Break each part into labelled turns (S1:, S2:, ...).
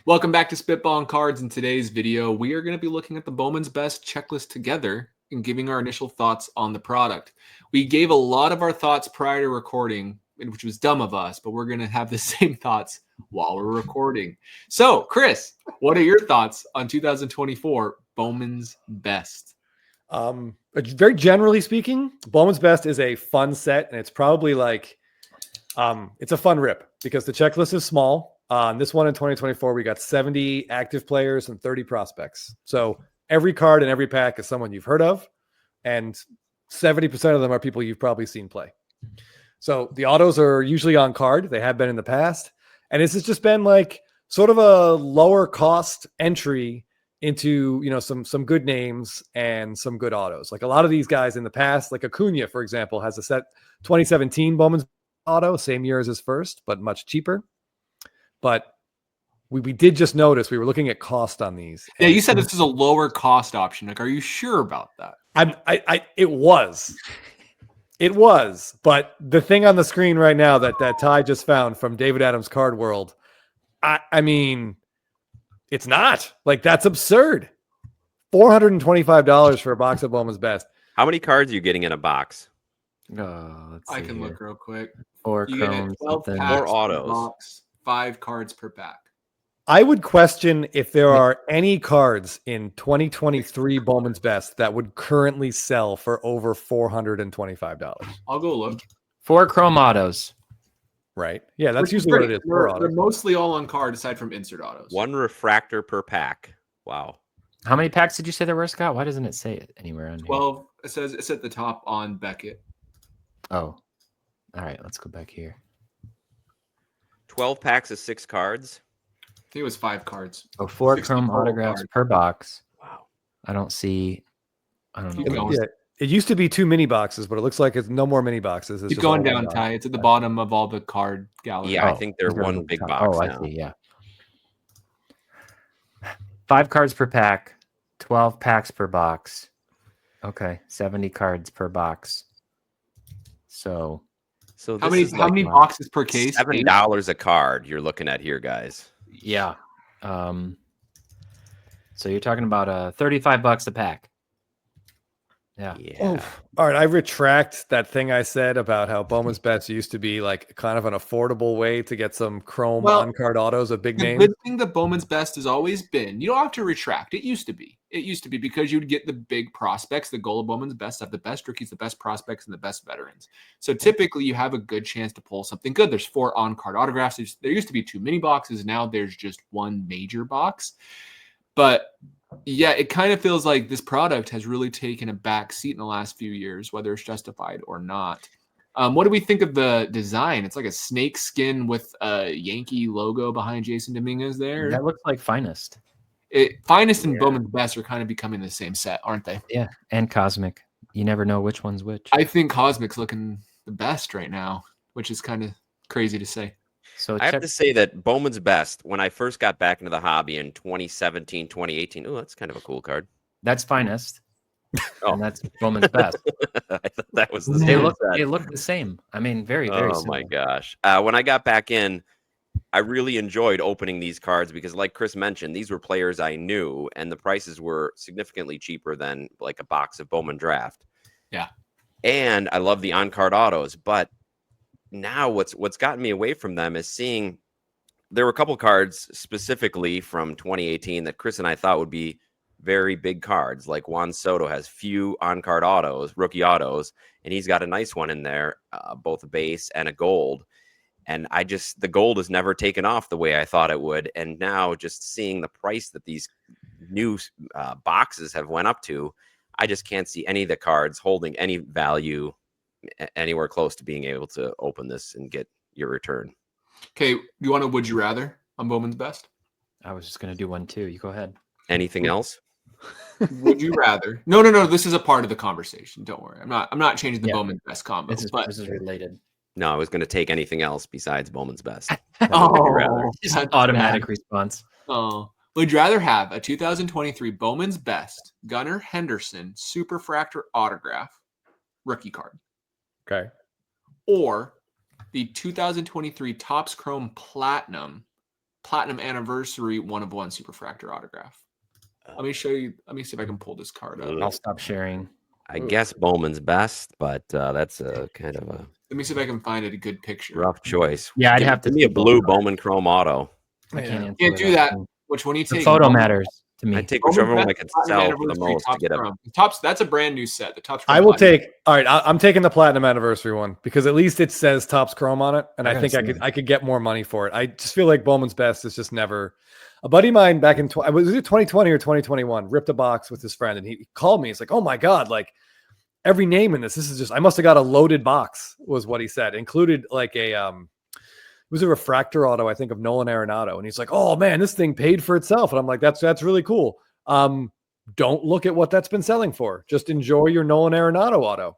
S1: Welcome back to Spitballin Cards. In today's video, we are going to be looking at the Bowman's Best checklist together and giving our initial thoughts on the product. We gave a lot of our thoughts prior to recording, which was dumb of us, but we're going to have the same thoughts while we're recording. So, Chris, what are your thoughts on 2024 Bowman's Best?
S2: Very generally speaking, Bowman's Best is a fun set, and it's probably like it's a fun rip because the checklist is small. On this one in 2024, we got 70 active players and 30 prospects. So every card in every pack is someone you've heard of, and 70% of them are people you've probably seen play. So the autos are usually on card. They have been in the past. And this has just been like sort of a lower cost entry into, some good names and some good autos. Like a lot of these guys in the past, like Acuna, for example, has a set 2017 Bowman's auto, same year as his first, but much cheaper. But we did just notice we were looking at cost on these.
S1: Yeah, you said this is a lower cost option. Like, are you sure about that?
S2: It was, but the thing on the screen right now that Ty just found from David Adams Card World, I mean, it's not. Like, that's absurd. $425 for a box of Bowman's Best.
S3: How many cards are you getting in a box?
S1: I can look real quick.
S4: Or
S1: You get
S4: Chrome,
S1: 12
S4: something.
S1: packs
S3: Or autos.
S1: per box, 5 cards per pack.
S2: I would question if there are any cards in 2023 Bowman's Best that would currently sell for over $425.
S1: I'll go look.
S4: 4 Chrome autos.
S2: Right? Yeah, that's
S1: Which is
S2: usually what
S1: pretty-
S2: it is. For
S1: They're
S2: autos.
S1: mostly all on card aside from insert autos.
S3: One refractor per pack. Wow.
S4: How many packs did you say there were, Scott? Why doesn't it say it anywhere on here?
S1: 12. It says it's at the top on Beckett.
S4: Oh. All right, let's go back here.
S3: 12 packs of 6 cards.
S1: I think it was 5 cards.
S4: Oh, 4
S1: 60
S4: Chrome
S1: total
S4: autographs
S1: cards.
S4: per box.
S3: Wow.
S4: I don't know.
S1: Keep going.
S2: Yeah, it used to be 2 mini boxes, but it looks like it's no more mini boxes. It's
S1: Keep
S2: just
S1: going
S2: all
S1: down,
S2: one box.
S1: Ty. It's at the bottom of all the card gallery.
S3: Yeah, I think they're
S4: these are
S3: one
S4: the
S3: big
S4: top-
S3: box
S4: Oh,
S3: now.
S4: I see, yeah. 5 cards per pack, 12 packs per box. Okay, 70 cards per box. So
S3: So
S1: How
S3: this
S1: many
S3: is like
S1: boxes per case?
S3: $7 a card you're looking at here, guys.
S4: yeah. So you're talking about $35 a pack. Yeah.
S3: Yeah.
S2: All right, I retract that thing I said about how Bowman's Best used to be like kind of an affordable way to get some Chrome
S1: Well,
S2: on-card autos of big
S1: The
S2: names.
S1: good thing that Bowman's Best has always been, you don't have to retract. It used to be. It used to be because you'd get the big prospects. The goal of Bowman's Best have the best rookies, the best prospects, and the best veterans. So typically you have a good chance to pull something good. There's 4 on-card autographs. There used to be 2 mini boxes. Now there's just 1 major box. But yeah, it kind of feels like this product has really taken a back seat in the last few years, whether it's justified or not. What do we think of the design? It's like a snake skin with a Yankee logo behind Jason Dominguez there.
S4: That looks like Finest.
S1: Finest and
S3: Yeah.
S1: Bowman's Best are kind of becoming the same set, aren't they?
S4: Yeah, and Cosmic. You never know which one's which.
S1: I think Cosmic's looking the best right now, which is kind of crazy to say.
S4: So
S3: I have to say that Bowman's Best, when I first got back into the hobby in 2017, 2018, oh, that's kind of a cool card.
S4: that's Finest.
S3: Oh.
S4: And that's Bowman's Best.
S3: I thought that was the
S4: They
S3: same
S4: look
S3: set.
S4: they look the same. I mean, very
S3: Oh
S4: similar.
S3: my gosh. When I got back in, I really enjoyed opening these cards because, like Chris mentioned, these were players I knew, and the prices were significantly cheaper than like a box of Bowman Draft.
S1: Yeah.
S3: And I love the on-card autos, but now what's gotten me away from them is seeing there were a couple cards specifically from 2018 that Chris and I thought would be very big cards. Like Juan Soto has few on-card autos, rookie autos, and he's got a nice one in there, both a base and a gold. And the gold has never taken off the way I thought it would. And now just seeing the price that these new boxes have went up to, I just can't see any of the cards holding any value anywhere close to being able to open this and get your return.
S1: Okay, you want to would you rather on Bowman's Best?
S4: I was just gonna do one too. You go ahead.
S3: Anything else?
S1: Would you rather? No. This is a part of the conversation. Don't worry. I'm not changing the
S4: Yeah.
S1: Bowman's Best combo.
S4: This is related.
S3: No, I was going to take anything else besides Bowman's Best.
S1: Oh,
S4: Just
S1: that's
S4: automatic
S1: bad.
S4: response.
S1: Oh, would you rather have a 2023 Bowman's Best Gunnar Henderson Superfractor autograph rookie card,
S2: Okay.
S1: or the 2023 Topps Chrome Platinum Platinum Anniversary 1/1 Superfractor autograph. Let me show you. Let me see if I can pull this card up.
S4: I'll stop sharing.
S3: I guess Bowman's best, but that's a kind of a
S1: Let me see if I can find it a good picture.
S3: rough choice.
S4: Yeah, I'd have to
S3: give me a
S4: see both
S3: blue
S4: cards.
S3: Bowman Chrome Auto.
S4: I can't answer
S1: Can't do that.
S4: one.
S1: Which one you
S4: The
S1: take?
S4: photo
S1: Bowman-
S4: matters to me.
S3: I take
S1: Bowman's
S3: whichever one I
S1: Best
S3: can
S1: Platinum
S3: sell for the
S1: Anniversary
S3: most to
S1: Topps
S3: get a.
S1: Chrome. Topps. That's a brand new set. The Topps.
S2: I
S1: Chrome
S2: will
S1: Platinum.
S2: take. All right, I'm taking the Platinum Anniversary one because at least it says Topps Chrome on it, and
S4: I
S2: I
S4: gotta
S2: think
S4: see it.
S2: I could get more money for it. I just feel like Bowman's Best is just never. A buddy of mine back in was it 2020 or 2021 ripped a box with his friend, and he called me. He's like, "Oh my god, like every name in this. This is just. I must have got a loaded box," was what he said. Included like a it was a refractor auto, I think, of Nolan Arenado, and he's like, "Oh man, this thing paid for itself," and I'm like, "That's really cool." Don't look at what that's been selling for. Just enjoy your Nolan Arenado auto.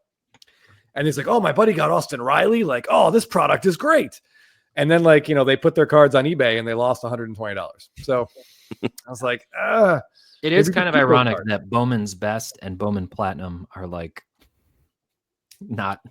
S2: And he's like, "Oh, my buddy got Austin Riley. Like, oh, this product is great." And then, like, they put their cards on eBay and they lost $120. So I was like,
S4: It is
S2: maybe
S4: kind of
S2: keep those
S4: ironic
S2: cards.
S4: that Bowman's Best and Bowman Platinum are like not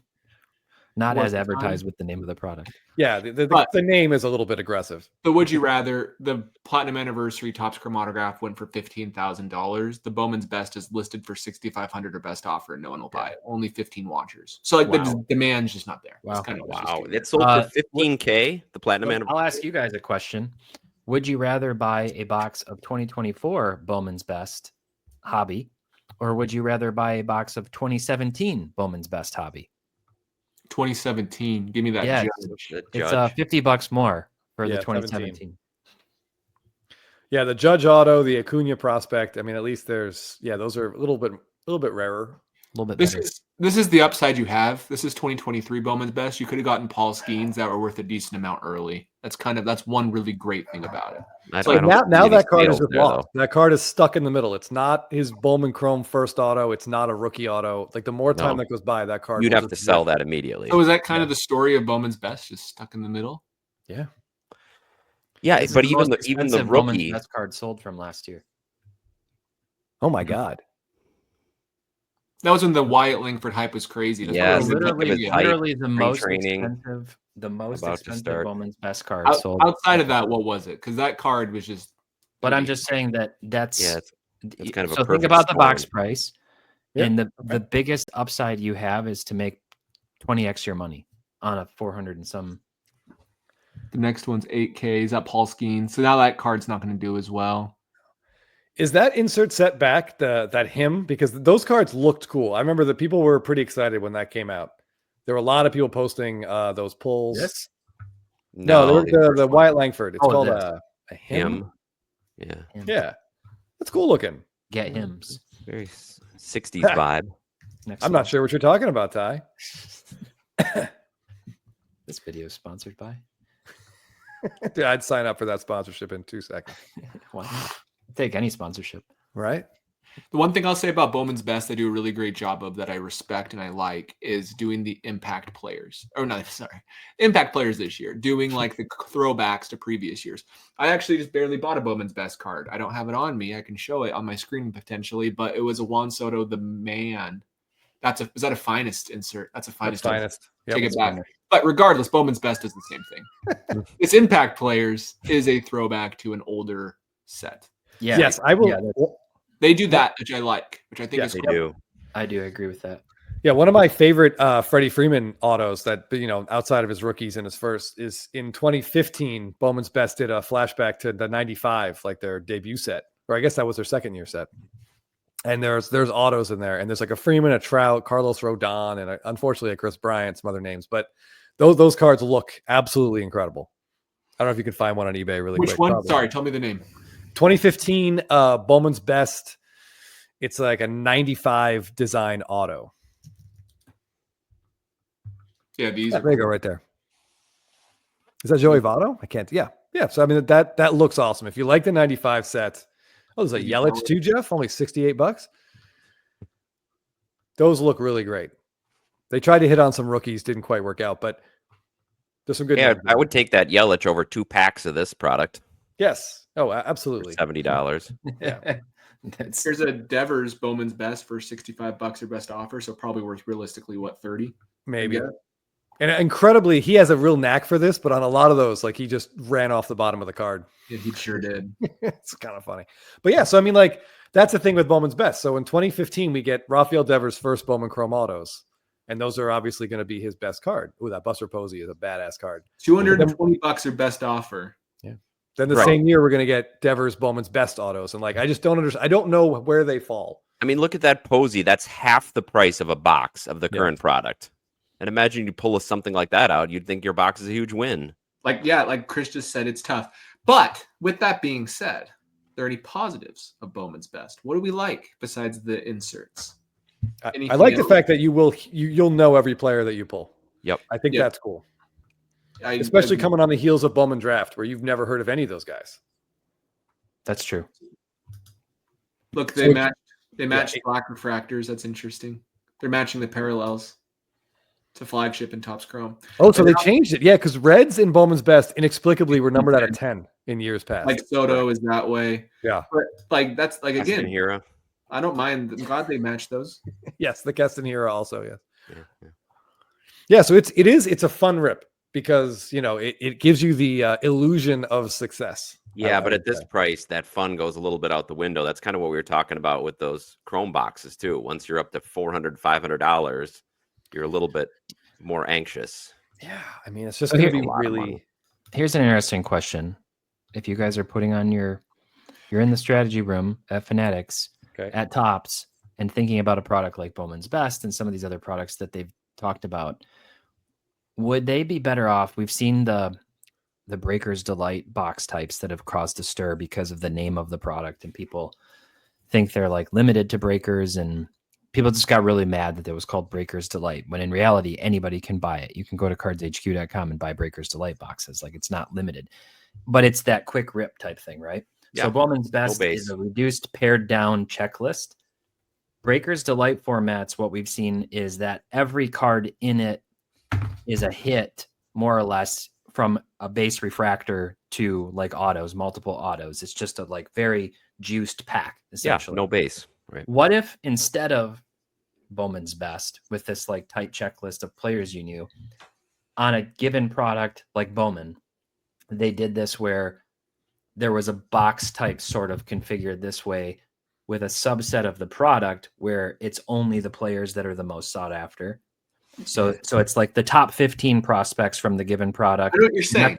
S1: Worth
S4: as
S1: the
S4: advertised
S1: time.
S4: with the name of the product.
S2: yeah,
S1: But-
S2: the name is a little bit aggressive.
S1: The Would You Rather, the Platinum Anniversary Topps Chrome autograph went for $15,000. The Bowman's Best is listed for $6,500 or best offer, and no one will buy it. Only 15 watchers. So like
S4: Wow.
S1: the demand's just not there.
S4: Wow.
S1: It's kind of
S3: Wow,
S1: just-
S3: it sold for $15K. The Platinum
S4: I'll
S3: Anniversary.
S4: ask you guys a question. Would you rather buy a box of 2024 Bowman's Best Hobby, or would you rather buy a box of 2017 Bowman's Best Hobby?
S1: 2017. Give me that
S4: Yeah,
S1: judge.
S3: The
S4: It's
S3: judge.
S4: $50 more for
S2: Yeah,
S4: the 2017.
S2: Yeah, the Judge auto, the Acuna prospect. I mean, at least there's those are a little bit rarer.
S4: A little bit
S1: This
S4: better.
S1: is the upside you have. This is 2023 Bowman's Best. You could have gotten Paul Skenes that were worth a decent amount early. That's one really great thing about it.
S3: I
S1: like
S3: don't
S2: now
S3: see
S2: now
S3: any
S2: that card is
S3: sales
S2: just
S3: there,
S2: lost.
S3: though.
S2: That card is stuck in the middle. It's not his Bowman Chrome first auto. It's not a rookie auto. Like the more time
S3: No.
S2: that goes by, that card
S3: You'd
S2: will
S3: have to
S2: just
S3: sell
S2: drift.
S3: that immediately.
S1: So is that kind of the story of Bowman's Best, just stuck in the middle?
S2: Yeah.
S3: Yeah,
S4: This is
S3: but
S4: the
S3: even
S4: most
S3: the
S4: expensive Bowman's
S3: rookie.
S4: Best card sold from last year.
S2: Oh my God.
S1: That was when the Wyatt Langford hype was crazy. That's
S3: Yeah,
S1: what it was
S3: literally-
S1: like,
S3: his
S1: yeah.
S3: hype,
S4: Literally the most
S3: training,
S4: expensive,
S3: about to
S4: expensive
S3: start.
S4: Bowman's Best card sold.
S1: Outside of that, what was it? Because that card was just.
S4: But I'm just saying that's
S3: Yeah, it's kind of a
S4: so think
S3: perfect
S4: about the box
S3: storm.
S4: price,
S2: Yeah,
S4: and the biggest upside you have is to make 20x your money on a 400 and some.
S1: The next one's 8K. Is that Paul Skenes? So now that card's not going to do as well.
S2: Is that insert set back that him? Because those cards looked cool. I remember that people were pretty excited when that came out. There were a lot of people posting those pulls.
S4: This?
S2: No,
S3: the
S2: the
S3: first one.
S2: Wyatt Langford. It's
S4: Oh,
S2: called
S4: this.
S2: a him.
S3: Yeah,
S2: Yeah, that's cool looking.
S4: Get hymns.
S3: very 60s vibe.
S4: Next
S2: I'm
S4: one.
S2: not sure what you're talking about, Ty.
S4: This video is sponsored by.
S2: Dude, I'd sign up for that sponsorship in 2 seconds.
S4: Why not? Take any sponsorship.
S2: Right?
S1: The one thing I'll say about Bowman's Best, they do a really great job of that I respect and I like is doing the impact players. Or no, sorry, impact players this year, doing like the throwbacks to previous years. I actually just barely bought a Bowman's Best card. I don't have it on me. I can show it on my screen potentially, but it was a Juan Soto, the man. Is that a finest insert? That's a finest.
S2: Finest. Yep.
S1: Take it back. But regardless, Bowman's Best is the same thing. It's impact players is a throwback to an older set.
S4: Yeah.
S2: Yes, I will.
S4: Yeah,
S1: They do that, which I like, which I think
S2: Yeah,
S1: is
S3: They
S1: cool.
S3: do.
S4: I do agree with that.
S2: Yeah, one of my favorite Freddie Freeman autos that outside of his rookies and his first is in 2015. Bowman's Best did a flashback to the '95, like their debut set, or I guess that was their second year set. And there's autos in there, and there's like a Freeman, a Trout, Carlos Rodon, and unfortunately a Chris Bryant, some other names. But those cards look absolutely incredible. I don't know if you can find one on eBay really
S1: Which
S2: quick.
S1: one?
S2: Probably.
S1: Sorry, tell me the name.
S2: 2015 Bowman's Best. It's like a 95 design auto.
S1: Yeah, these
S2: Yeah,
S1: are
S2: there you go, right there. Is that Joey Votto? I can't. Yeah. So I mean that looks awesome. If you like the 95 set, there's a Yelich too, Jeff. Only $68. Those look really great. They tried to hit on some rookies, didn't quite work out, but there's some good.
S3: Yeah,
S2: names
S3: I
S2: there.
S3: would take that Yelich over 2 packs of this product
S2: Yes. Oh,
S3: for
S2: absolutely.
S3: $70.
S2: Yeah.
S4: That's
S1: Here's a Devers Bowman's Best for $65 or best offer, so probably worth realistically what 30?
S2: Maybe.
S1: Yeah.
S2: And incredibly, he has a real knack for this, but on a lot of those, like he just ran off the bottom of the card.
S1: Yeah, he sure did.
S2: It's kind of funny. But yeah, so I mean, like, that's the thing with Bowman's best. So in 2015, we get Rafael Devers' first Bowman Chrome Autos. And those are obviously going to be his best card. Ooh, that Buster Posey is a badass card.
S1: $220 or best offer.
S2: Yeah. Then the same year, we're going to get Devers Bowman's best autos. And like, I just don't understand. I don't know where they fall.
S3: I mean, look at that Posey. That's half the price of a box of the current product. And imagine you pull something like that out. You'd think your box is a huge win.
S1: Like Chris just said, it's tough. But with that being said, are there any positives of Bowman's best? What do we like besides the inserts?
S2: I like the fact that you'll know every player that you pull.
S3: Yep.
S2: I think that's cool. Especially coming on the heels of Bowman Draft, where you've never heard of any of those guys.
S4: That's true.
S1: Look, they match black refractors. That's interesting. They're matching the parallels to flagship and Topps Chrome.
S2: Oh, so they changed it. Yeah, because Reds in Bowman's best inexplicably were numbered out of 10 in years past.
S1: Like Soto is that way.
S2: Yeah.
S1: But like that's like again,
S3: Hero.
S1: I don't mind. I'm glad they matched those.
S2: Yes, the Keston Hero also, yes. Yeah, so it's a fun rip because, you know, it gives you the illusion of success.
S3: Yeah, but at this price, that fun goes a little bit out the window. That's kind of what we were talking about with those Chrome boxes too. Once you're up to $400, $500, you're a little bit more anxious.
S2: Yeah, I mean, it's just going to be really.
S4: Here's an interesting question: if you guys are putting on you're in the strategy room at Fanatics, at Topps, and thinking about a product like Bowman's Best and some of these other products that they've talked about, would they be better off? We've seen the Breaker's Delight box types that have caused a stir because of the name of the product, and people think they're like limited to breakers, and people just got really mad that it was called Breaker's Delight, when in reality anybody can buy it. You can go to cardshq.com and buy Breaker's Delight boxes. Like, it's not limited, but it's that quick rip type thing, right? Yeah. So Bowman's Best is a reduced pared down checklist. Breaker's Delight formats, what we've seen is that every card in it is a hit, more or less, from a base refractor to like autos, multiple autos. It's just a like very juiced pack, essentially.
S3: Yeah, no base. Right.
S4: What if instead of Bowman's Best with this like tight checklist of players you knew, on a given product like Bowman, they did this where there was a box type sort of configured this way with a subset of the product where it's only the players that are the most sought after. So it's like the top 15 prospects from the given product.
S1: I know what you're saying.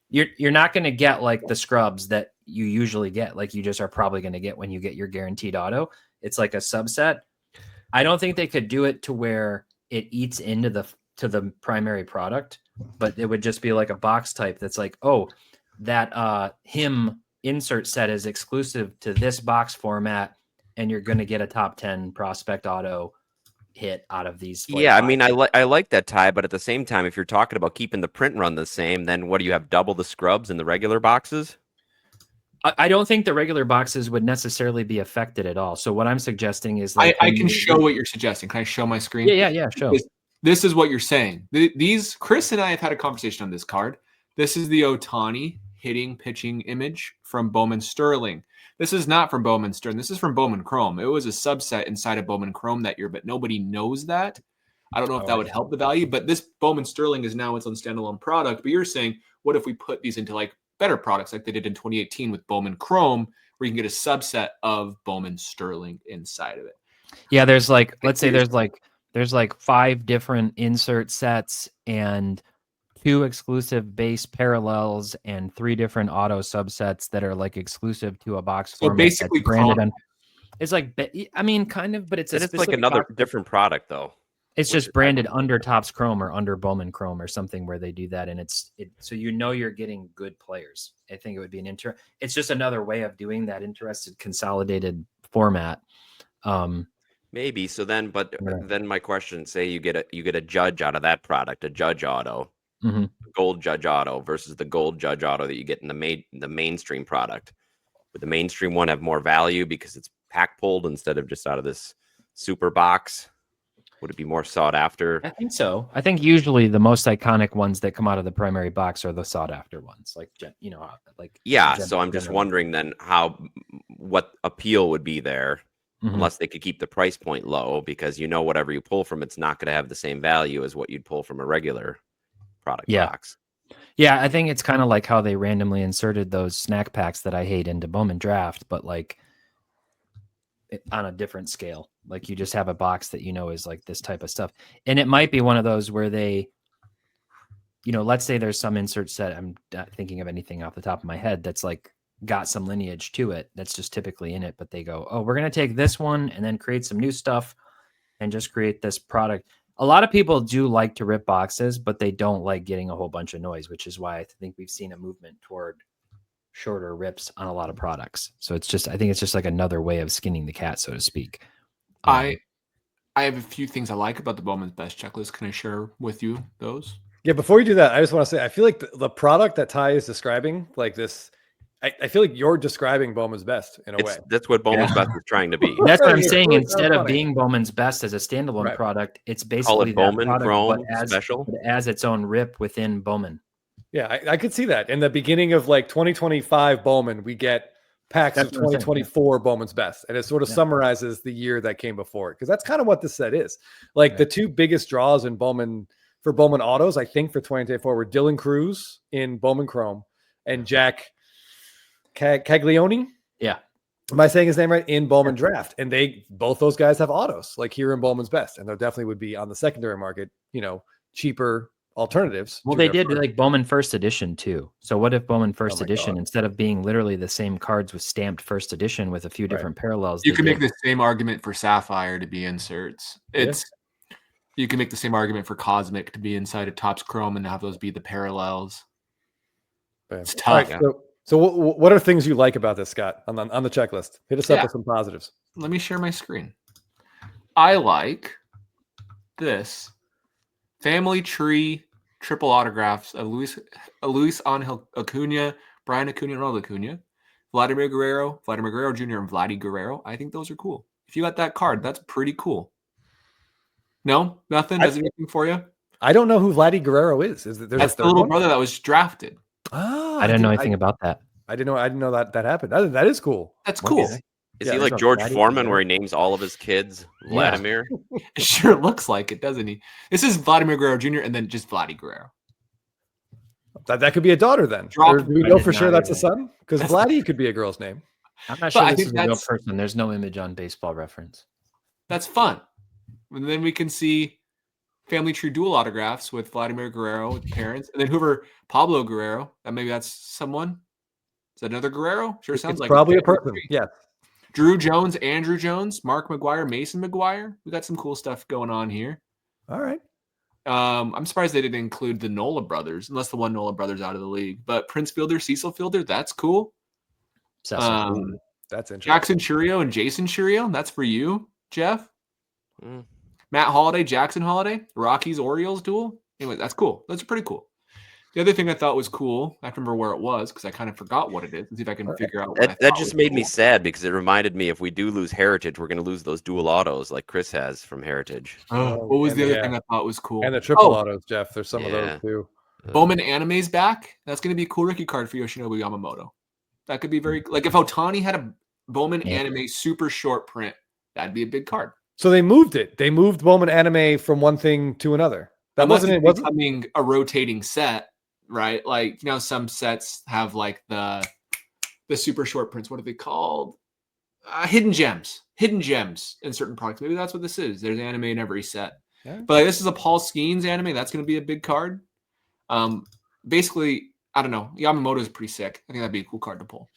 S4: You're not going to get like the scrubs that you usually get, like you just are probably going to get when you get your guaranteed auto. It's like a subset. I don't think they could do it to where it eats into the primary product, but it would just be like a box type that's like, oh, that him insert set is exclusive to this box format, and you're going to get a top 10 prospect auto hit out of these.
S3: Yeah, I mean, I like that, Ty, but at the same time, if you're talking about keeping the print run the same, then what do you have, double the scrubs in the regular boxes?
S4: I don't think the regular boxes would necessarily be affected at all. So what I'm suggesting is like
S1: I can show what you're suggesting. Can I show my screen?
S4: Yeah, show.
S1: This is what you're saying. These, Chris and I have had a conversation on this card. This is the Ohtani hitting pitching image from Bowman Sterling. This is not from Bowman Sterling. This is from Bowman Chrome. It was a subset inside of Bowman Chrome that year, but nobody knows that. I don't know if that would help the value, but this Bowman Sterling is now its own standalone product. But you're saying, what if we put these into like better products like they did in 2018 with Bowman Chrome, where you can get a subset of Bowman Sterling inside of it?
S4: Yeah, there's like, let's say there's like 5 different insert sets and 2 exclusive base parallels and 3 different auto subsets that are like exclusive to a box format.
S1: So basically
S4: branded on. It's like, I mean, kind of, but it's
S3: like another different product though.
S4: It's just branded under Topps Chrome or under Bowman Chrome or something where they do that, and so you know you're getting good players. I think it would be it's just another way of doing that interested consolidated format.
S3: Maybe so then, but then my question: say you get a judge out of that product, a judge auto, gold judge auto versus the gold judge auto that you get in the mainstream product. Would the mainstream one have more value because it's pack pulled instead of just out of this super box? Would it be more sought after?
S4: I think so. I think usually the most iconic ones that come out of the primary box are the sought after ones, like
S3: So I'm just wondering then what appeal would be there unless they could keep the price point low, because whatever you pull from it's not going to have the same value as what you'd pull from a regular product box.
S4: Yeah, I think it's kind of like how they randomly inserted those snack packs that I hate into Bowman Draft, but like on a different scale. Like you just have a box that is like this type of stuff. And it might be one of those where they, let's say there's some insert set. I'm not thinking of anything off the top of my head that's like got some lineage to it that's just typically in it, but they go, oh, we're going to take this one and then create some new stuff and just create this product. A lot of people do like to rip boxes, but they don't like getting a whole bunch of noise, which is why I think we've seen a movement toward shorter rips on a lot of products. So I think it's just like another way of skinning the cat, so to speak.
S1: I have a few things I like about the Bowman's Best checklist. Can I share with you those?
S2: Yeah, before you do that, I just want to say, I feel like the product that Ty is describing, like this, I feel like you're describing Bowman's Best in a way.
S3: That's what Bowman's Best is trying to be.
S4: That's what I'm saying. Instead of being Bowman's Best as a standalone product, it's basically
S3: that Bowman
S4: product,
S3: Chrome
S4: but
S3: special.
S4: as its own rip within Bowman.
S2: Yeah, I could see that. In the beginning of like 2025 Bowman, we get packs of 2024 Bowman's Best, and it sort of summarizes the year that came before it, because that's kind of what this set is. Like the two biggest draws in Bowman for Bowman autos, I think, for 2024 were Dylan Cruz in Bowman Chrome and Jack Caglione.
S4: Yeah.
S2: Am I saying his name right? In Bowman Draft. And both those guys have autos, like here in Bowman's Best. And there definitely would be on the secondary market, cheaper alternatives.
S4: Well, they did like Bowman First Edition too. So what if Bowman First Edition, instead of being literally the same cards with stamped First Edition with a few different parallels,
S1: you can make the same argument for Sapphire to be inserts. You can make the same argument for Cosmic to be inside of Topps Chrome and have those be the parallels. It's tough.
S2: Right, so what are things you like about this, Scott, on the checklist? Hit us up with some positives.
S1: Let me share my screen. I like this family tree triple autographs of Luis Angel Acuna, Brian Acuna, Ronald Acuna, Vladimir Guerrero Jr., and Vladdy Guerrero. I think those are cool. If you got that card, that's pretty cool. No, nothing. Does anything for you?
S2: I don't know who Vladdy Guerrero is.
S1: That's the little brother that was drafted.
S2: Oh,
S4: I didn't know anything about that.
S2: I didn't know that happened. That is cool.
S1: That's cool.
S3: Is he like George Foreman, where he names all of his kids Vladimir?
S1: It sure looks like it, doesn't he? This is Vladimir Guerrero Jr. and then just Vladdy Guerrero.
S2: That could be a daughter then. Or do we know for sure that's a son? Because Vladdy could be a girl's name.
S4: I'm not sure this is a real person. There's no image on Baseball Reference.
S1: That's fun. And then we can see family tree dual autographs with Vladimir Guerrero with parents, and then Pablo Guerrero. Maybe that's someone. Is that another Guerrero? Sure, sounds like
S2: probably a person. Yeah.
S1: Drew Jones, Andrew Jones, Mark McGuire, Mason McGuire. We got some cool stuff going on here.
S2: All right.
S1: I'm surprised they didn't include the Nola brothers, unless the one Nola brothers out of the league. But Prince Fielder, Cecil Fielder, that's cool.
S2: That's interesting.
S1: Jackson Churio and Jason Churio. That's for you, Jeff. Matt Holliday, Jackson Holliday, Rockies Orioles duel. Anyway, that's cool. That's pretty cool. The other thing I thought was cool, I remember where it was because I kind of forgot what it is. Let's see if I can figure out.
S3: That just made me sad because it reminded me if we do lose Heritage, we're going to lose those dual autos like Chris has from Heritage.
S1: What was the other thing I thought was cool?
S2: And the triple autos, Jeff. There's some of those too.
S1: Bowman Anime's back. That's going to be a cool rookie card for Yoshinobu Yamamoto. That could be very like if Otani had a Bowman Anime super short print, that'd be a big card.
S2: So they moved it. They moved Bowman Anime from one thing to another. That wasn't
S1: becoming a rotating set. Right, like some sets have like the super short prints. What are they called? Hidden gems in certain products. Maybe that's what this is. There's anime in every set. Yeah. But this is a Paul Skenes anime. That's going to be a big card. Basically, I don't know. Yamamoto is pretty sick. I think that'd be a cool card to pull.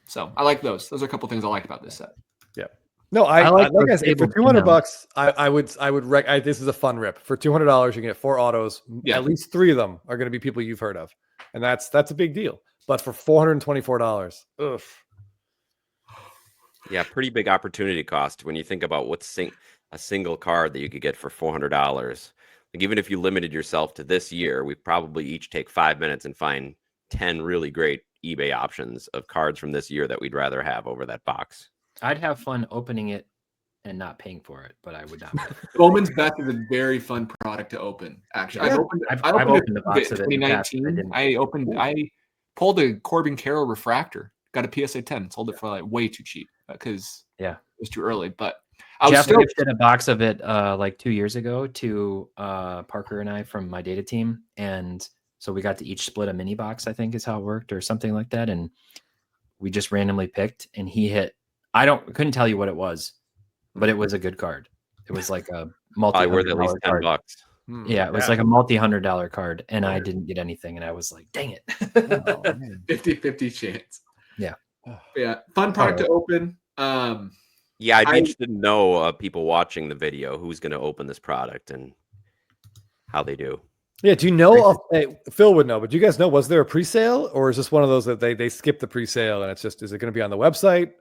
S1: So I like those. Those are a couple things I like about this set.
S2: Yeah. No, like I said, for $200, I would this is a fun rip. For $200, you can get 4 autos. Yeah. At least 3 of them are going to be people you've heard of, and that's a big deal. But for $424, oof.
S3: Yeah, pretty big opportunity cost when you think about what's a single card that you could get for $400. Like even if you limited yourself to this year, we probably each take 5 minutes and find 10 really great eBay options of cards from this year that we'd rather have over that box.
S4: I'd have fun opening it and not paying for it, but I would not.
S1: Bowman's Best is a very fun product to open. Actually,
S4: yeah. I've opened the box
S1: of it in 2019. I pulled a Corbin Carroll refractor, got a PSA 10, sold it for like way too cheap because it was too early. But I was
S4: Jeff
S1: still
S4: gifted a box of it like 2 years ago to Parker and I from my data team, and so we got to each split a mini box. I think is how it worked, or something like that. And we just randomly picked, and he hit. Couldn't tell you what it was, but it was a good card. It was like a
S3: Worth at least
S4: $10
S3: $10.
S4: Yeah, it was like a multi-$100 card, and I didn't get anything, and I was like, dang it.
S1: 50-50 chance.
S4: Yeah.
S1: Yeah. Fun product to open.
S3: Yeah, I'd be interested to know people watching the video who's going to open this product and how they do.
S2: Yeah, do you know? Phil would know, but do you guys know? Was there a pre-sale, or is this one of those that they skip the pre-sale and it's just? Is it going to be on the website?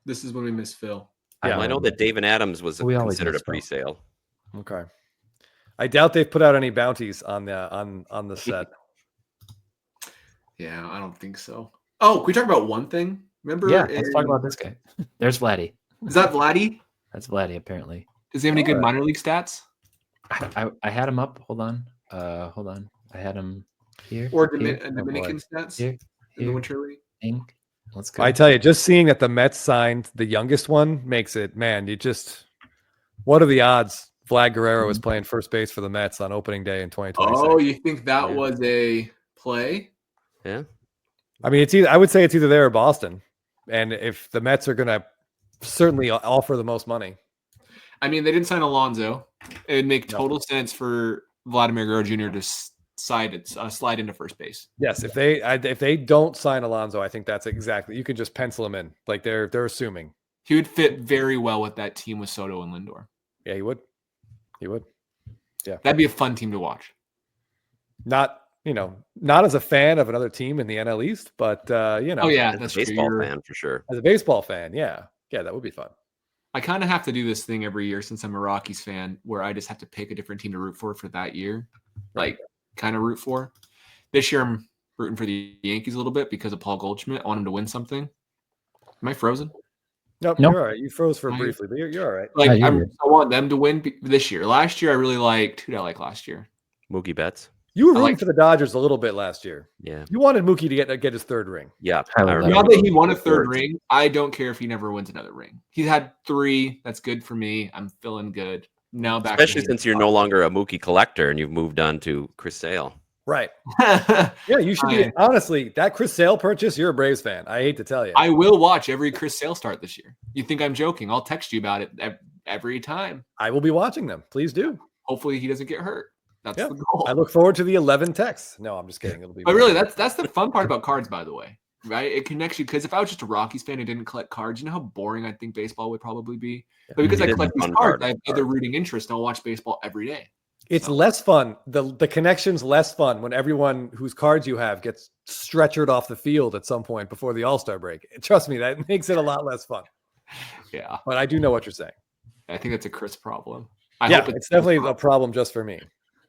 S1: This is when we miss Phil.
S3: Yeah, I know that Dave and Adams was considered a
S4: miss Phil.
S3: pre-sale.
S2: Okay, I doubt they've put out any bounties on the set.
S1: Yeah, I don't think so. Oh, can we talk about one thing? Remember?
S4: Yeah, let's talk about this guy. There's Vladdy.
S1: Is that Vladdy?
S4: That's Vladdy, apparently.
S1: Does he have any good minor league stats?
S4: I had him up. Hold on. I had him here.
S1: Or
S4: here,
S1: Dominican stats
S4: here,
S1: in the Winter League?
S4: ink. Let's go.
S2: I tell you, just seeing that the Mets signed the youngest one makes it, man. What are the odds? Vlad Guerrero was playing first base for the Mets on opening day in 2026.
S1: Oh, you think that was a play?
S3: Yeah.
S2: I mean, I would say it's either there or Boston. And if the Mets are going to certainly offer the most money.
S1: I mean, they didn't sign Alonso. It would make total sense for Vladimir Guerrero Jr. to slide into first base.
S2: Yes, if they don't sign Alonso, I think that's exactly. You could just pencil him in. Like they're assuming.
S1: He would fit very well with that team with Soto and Lindor.
S2: Yeah, he would. He would. Yeah.
S1: That'd be a fun team to watch.
S2: Not as a fan of another team in the NL East, but
S1: Oh yeah,
S3: as
S1: that's
S3: a baseball
S1: true.
S3: fan for sure.
S2: As a baseball fan, yeah, that would be fun.
S1: I kind of have to do this thing every year since I'm a Rockies fan, where I just have to pick a different team to root for that year. Like, kind of root for. This year, I'm rooting for the Yankees a little bit because of Paul Goldschmidt. I want him to win something. Am I frozen?
S2: Nope. You're all right. You froze for briefly, but you're all right.
S1: Like, I want them to win this year. Last year, I really liked. Who did I like last year?
S3: Mookie Betts.
S2: You were rooting for the Dodgers a little bit last year.
S3: Yeah.
S2: You wanted Mookie to get his third ring.
S3: Yeah.
S1: Now that he won a third ring, I don't care if he never wins another ring. He's had 3. That's good for me. I'm feeling good. Now back.
S3: Especially since you're no longer a Mookie collector and you've moved on to Chris Sale.
S2: Right. Yeah, you should be. Honestly, that Chris Sale purchase, you're a Braves fan. I hate to tell you.
S1: I will watch every Chris Sale start this year. You think I'm joking? I'll text you about it every time.
S2: I will be watching them. Please do.
S1: Hopefully he doesn't get hurt. That's the goal.
S2: I look forward to the 11 texts. No, I'm just kidding. It'll be.
S1: But really, that's the fun part about cards, by the way. Right? It connects you, because if I was just a Rockies fan who didn't collect cards, you know how boring I think baseball would probably be. But because I collect these cards, I have other rooting interest, and I'll watch baseball every day.
S2: It's less fun. The connection's less fun when everyone whose cards you have gets stretchered off the field at some point before the All-Star break. Trust me, that makes it a lot less fun.
S1: Yeah.
S2: But I do know what you're saying.
S1: I think that's a Chris problem.
S2: It's definitely a problem just for me.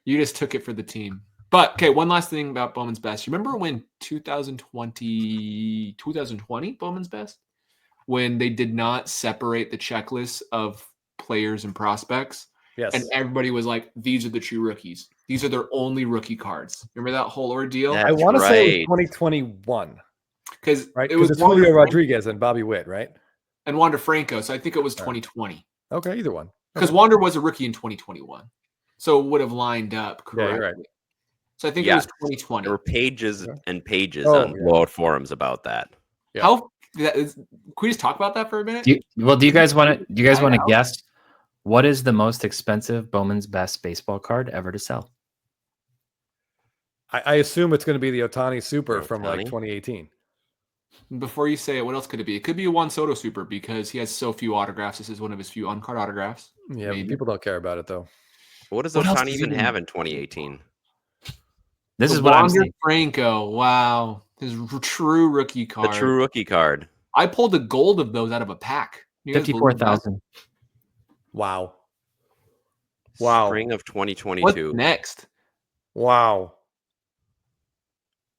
S1: You just took it for the team. But, okay, one last thing about Bowman's Best. You remember when 2020 Bowman's Best? When they did not separate the checklist of players and prospects?
S2: Yes.
S1: And everybody was like, these are the true rookies. These are their only rookie cards. Remember that whole ordeal?
S2: I want to say it was 2021.
S1: Because
S2: it was Julio Rodriguez and Bobby Witt, right?
S1: And Wander Franco. So I think it was 2020.
S2: Okay, either one.
S1: Because Wander was a rookie in 2021. So it would have lined up correctly.
S2: Yeah, you're right.
S1: So I think it was 2020.
S3: There were pages and pages on blowout forums about that.
S2: Yeah.
S1: Can we just talk about that for a minute?
S4: Do you guys want to guess what is the most expensive Bowman's Best baseball card ever to sell?
S2: I assume it's going to be the Ohtani Super from like 2018.
S1: Before you say it, what else could it be? It could be a Juan Soto Super because he has so few autographs. This is one of his few on-card autographs.
S2: Yeah, people don't care about it though.
S3: What does Ohtani even have in 2018?
S4: This is what I'm
S1: Wander
S4: saying.
S1: Franco. Wow. His true rookie card.
S3: The true rookie card.
S1: I pulled a gold of those out of a pack.
S4: 54,000.
S2: Wow.
S3: Spring of 2022.
S1: What's next?
S2: Wow.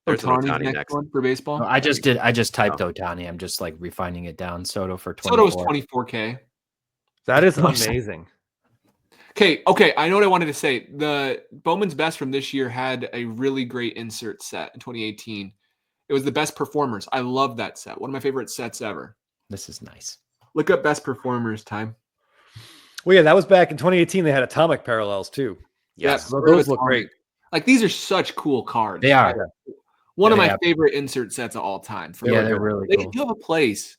S3: There's
S1: Ohtani's next one for baseball?
S4: No, I just typed Ohtani. I'm just like refining it down. Soto for
S1: 24.
S4: Soto
S1: was 24K.
S2: That is amazing.
S1: Okay. I know what I wanted to say. The Bowman's Best from this year had a really great insert set in 2018. It was the best performers. I love that set. One of my favorite sets ever.
S4: This is nice.
S1: Look up best performers time.
S2: Well, yeah, that was back in 2018. They had atomic parallels too.
S3: Yes.
S2: Those look great.
S1: Like these are such cool cards.
S4: They are.
S1: One of my favorite insert sets of all time.
S4: They're really
S1: They
S4: cool.
S1: do have a place,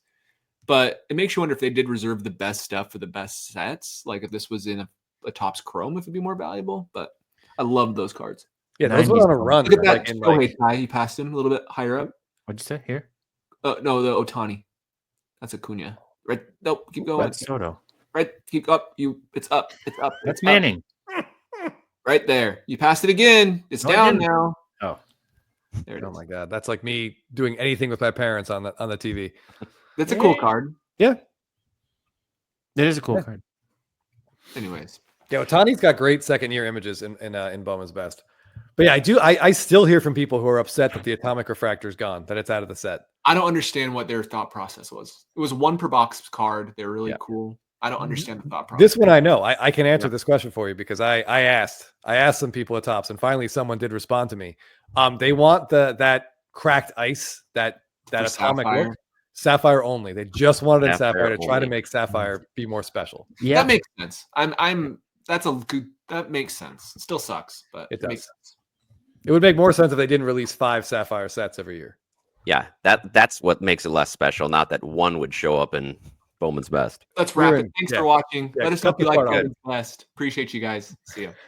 S1: but it makes you wonder if they did reserve the best stuff for the best sets. Like if this was in a Topps Chrome, if it'd be more valuable. But I love those cards.
S2: Yeah, those went on a run.
S1: Look at that.
S2: Like,
S1: Ty, you passed him a little bit higher up.
S4: What'd you say here?
S1: No, the Otani. That's Acuna. Right. Nope. Keep going.
S4: That's Soto.
S1: Right. Keep up. It's up. It's up.
S4: That's Manning.
S1: Right there. You passed it again. It's down now.
S4: Oh.
S1: There it is.
S2: Oh my god, that's like me doing anything with my parents on the TV.
S1: That's a cool card.
S2: Yeah.
S4: It is a cool card.
S1: Anyways.
S2: Yeah, Otani's got great second year images in Bowman's Best. But yeah, I still hear from people who are upset that the atomic refractor is gone, that it's out of the set.
S1: I don't understand what their thought process was. It was 1 per box card. They're really cool. I don't understand the thought process.
S2: This one I know. I can answer this question for you because I asked some people at Topps, and finally someone did respond to me. They want that cracked ice, that atomic look. Sapphire only. They just wanted it in Sapphire to try to make Sapphire be more special.
S1: Yeah, that makes sense. That makes sense. It still sucks, but it makes sense.
S2: It would make more sense if they didn't release 5 Sapphire sets every year.
S3: Yeah, that's what makes it less special. Not that one would show up in Bowman's Best.
S1: Let's wrap it. Thanks for watching. Let us know if you like Bowman's Best. Appreciate you guys. See you.